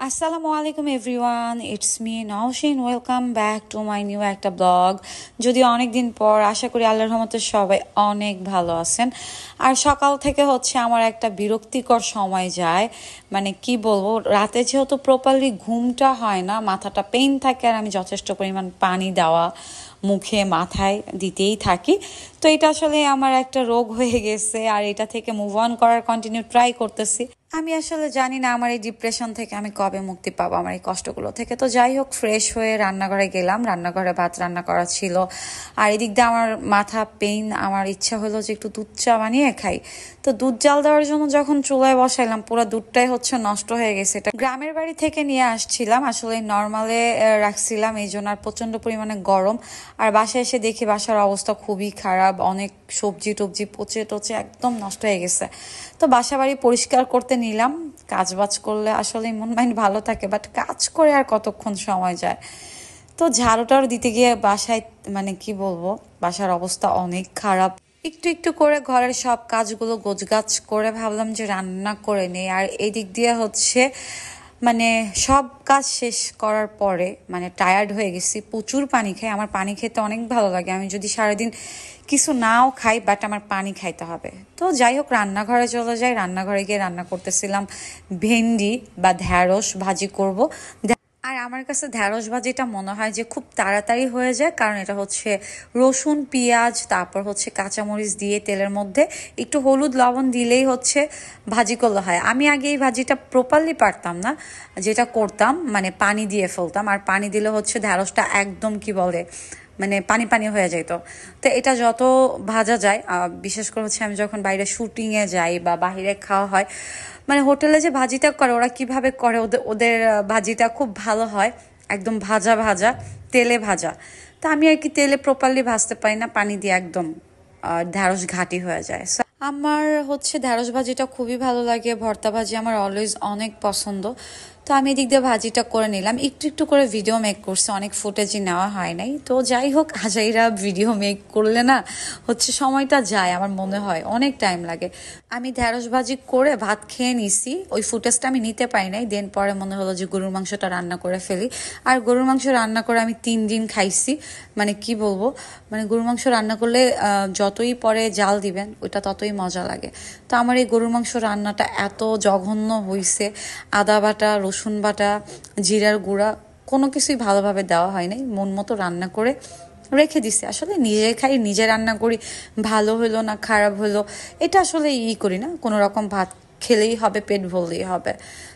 আসসালামু আলাইকুম everyone, it's me Nowshin. Welcome back to my new একটা ব্লগ। যদিও অনেক দিন পর, আশা করি আল্লাহর রহমতে সবাই অনেক ভালো আছেন। আর সকাল থেকে আমার একটা বিরক্তিকর সময় যায়, মানে কি বলবো, রাতে যেহেতু প্রপারলি ঘুমটা হয় না, মাথাটা পেইন থাকে, আর আমি যথেষ্ট পরিমাণ পানি দেওয়া মুখে মাথায় দিতেই থাকি। তো এটা আসলে আমার একটা রোগ হয়ে গেছে, আর এটা থেকে মুভ অন করার কন্টিনিউ ট্রাই করতেছি। আমি আসলে জানি না আমার এই ডিপ্রেশন থেকে আমি কবে মুক্তি পাবো, আমার এই কষ্টগুলো থেকে। তো যাই হোক, ফ্রেশ হয়ে রান্নাঘরে গেলাম, রান্নাঘরে ভাত রান্না করা ছিল। আর এদিক দিয়ে আমার মাথা পেইন, আমার ইচ্ছা হলো যে একটু দুধ চা বানিয়ে খাই। তো দুধ জাল দেওয়ার জন্য যখন চুলায় বসাইলাম, পুরো দুধটাই নষ্ট হয়ে গেছে। এটা গ্রামের বাড়ি থেকে নিয়ে আসছিলাম, আসলে নর্মালে রাখছিলাম, এই জন্য। আর প্রচন্ড পরিমাণে গরম। আর বাসায় এসে দেখি বাসার অবস্থা খুবই খারাপ, অনেক সবজি টবজি পচে টচে একদম নষ্ট হয়ে গেছে। তো বাসা বাড়ি পরিষ্কার করতে নিলাম। কাজ বাজ করলে আসলে মন মাইন্ড ভালো থাকে, বাট কাজ করে আর কতক্ষণ সময় যায়। তো ঝাড়ুটাও দিতে গিয়ে বাসায়, মানে কি বলবো, বাসার অবস্থা অনেক খারাপ। একটু একটু করে ঘরের সব কাজগুলো গোছগাছ করে ভাবলাম যে রান্না করে নেই। আর এই দিক দিয়ে মানে সব কাজ শেষ করার পরে মানে টায়ার্ড হয়ে গেছি, প্রচুর পানি খাই। আমার পানি খেতে অনেক ভালো লাগে, আমি যদি সারাদিন কিছু নাও খাই, বাট আমার পানি খাইতে হবে। তো যাই হোক, রান্নাঘরে চলে যাই। রান্নাঘরে গিয়ে রান্না করতেছিলাম ভেন্ডি বা ঢ্যাঁড়স ভাজি করব। আর আমার কাছে ঢ্যাঁড়স ভাজিটা মনে হয় যে খুব তাড়াতাড়ি হয়ে যায়, কারণ এটা রসুন পেঁয়াজ, তারপর কাঁচামরিচ দিয়ে তেলের মধ্যে একটু হলুদ লবণ দিলেই ভাজি করলে হয়। আমি আগে এই ভাজিটা প্রপারলি পারতাম না, যেটা করতাম মানে পানি দিয়ে ফেলতাম, আর পানি দিলে ঢ্যাঁড়সটা একদম কি বলে মানে পানি পানি হয়ে যেত। তো এটা যত ভাজা যায়, বিশেষ করে আমি যখন বাইরে শুটিংয়ে যাই বা বাইরে খাওয়া হয়, মানে হোটেলে যে ভাজিটা করে ওরা কিভাবে করে, ওদের ওদের ভাজিটা খুব ভালো হয়, একদম ভাজা ভাজা, তেলে ভাজা। তা আমি আর কি তেলে প্রপারলি ভাজতে পারি না, পানি দিয়ে একদম ঢ্যাঁড়স ঘাটি হয়ে যায়। আমার ঢ্যাঁড়স ভাজিটা খুবই ভালো লাগে, ভর্তা ভাজি আমার অলওয়েজ অনেক পছন্দ। তো আমি এদিক দিয়ে ভাজিটা করে নিলাম, একটু একটু করে ভিডিও মেক করছে, অনেক ফুটেজই নেওয়া হয় নাই। তো যাই হোক, আজাইরা ভিডিও মেক করলে না সময়টা যায়, আমার মনে হয় অনেক টাইম লাগে। আমি ঢ্যাঁড়স ভাজি করে ভাত খেয়ে নিছি, ওই ফুটেজটা আমি নিতে পারি নাই। দেন পরে মনে হলো যে গরুর মাংসটা রান্না করে ফেলি। আর গরুর মাংস রান্না করে আমি 3 দিন খাইছি। মানে কি বলবো, মানে গরুর মাংস রান্না করলে যতই পরে জাল দিবেন ওইটা ততই মজা লাগে। তো আমার এই গরুর মাংস রান্নাটা এত জঘন্য হইছে, আদা বাটা, রসুন বাটা, জিরার গুঁড়া কোনো কিছুই ভালোভাবে দেওয়া হয় নাই, মন মতো রান্না করে রেখে দিছে। আসলে নিজে খাই, নিজে রান্না করি, ভালো হলো না খারাপ হলো এটা আসলে করি না, কোনো রকম ভাত খেলেই হবে, পেট ভরলেই হবে।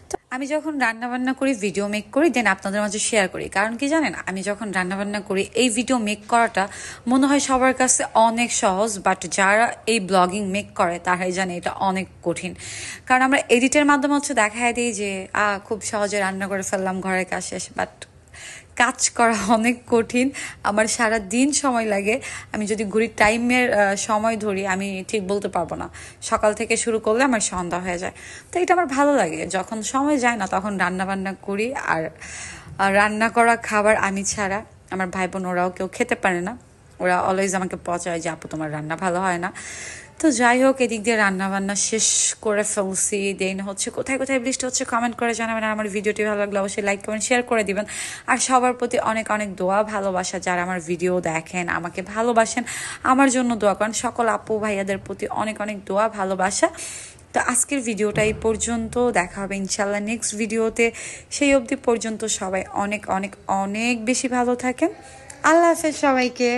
তো আমি যখন রান্না বান্না করি, ভিডিও মেক করি, দেন আপনাদের মাঝে শেয়ার করি। কারণ কি জানেন, আমি যখন রান্না বান্না করি, এই ভিডিও মেক করাটা মনে হয় সবার কাছে অনেক সহজ, বাট যারা এই ব্লগিং মেক করে তারাই জানে এটা অনেক কঠিন। কারণ আমরা এডিটের মাধ্যমে দেখায় দিই যে খুব সহজে রান্না করে ফেললাম, ঘরের কাজ শেষ, বাট কাজ করা অনেক কঠিন। আমার সারা দিন সময় লাগে। আমি যদি ঘড়ির টাইমের সময় ধরি, আমি ঠিক বলতে পারবো না, সকাল থেকে শুরু করলে আমার সন্ধ্যা হয়ে যায়। তো এটা আমার ভালো লাগে, যখন সময় যায় না তখন রান্না বান্না করি। আর রান্না করা খাবার আমি ছাড়া আমার ভাই বোন ওরাও কেউ খেতে পারে না, ওরা অলওয়েজ আমাকে পচায় যে আপু তোমার রান্না ভালো হয় না। তো যাই হোক, এদিক দিয়ে রান্না বান্না শেষ করে ফেলছি। দেন কোথায় কোথায় বৃষ্টি হচ্ছে কমেন্ট করে জানাবেন। আর আমার ভিডিওটি ভালো লাগলে অবশ্যই লাইক কমেন্ট শেয়ার করে দিবেন। আর সবার প্রতি অনেক অনেক দোয়া ভালোবাসা, যারা আমার ভিডিও দেখেন, আমাকে ভালোবাসেন, আমার জন্য দোয়া করেন। সকল আপু ভাইয়াদের প্রতি অনেক অনেক দোয়া ভালোবাসা। তো আজকের ভিডিওটা এই পর্যন্ত, দেখা হবে ইনশাল্লাহ নেক্সট ভিডিওতে। সেই অবধি পর্যন্ত সবাই অনেক অনেক অনেক বেশি ভালো থাকেন। আল্লাহ হাফেজ সবাইকে।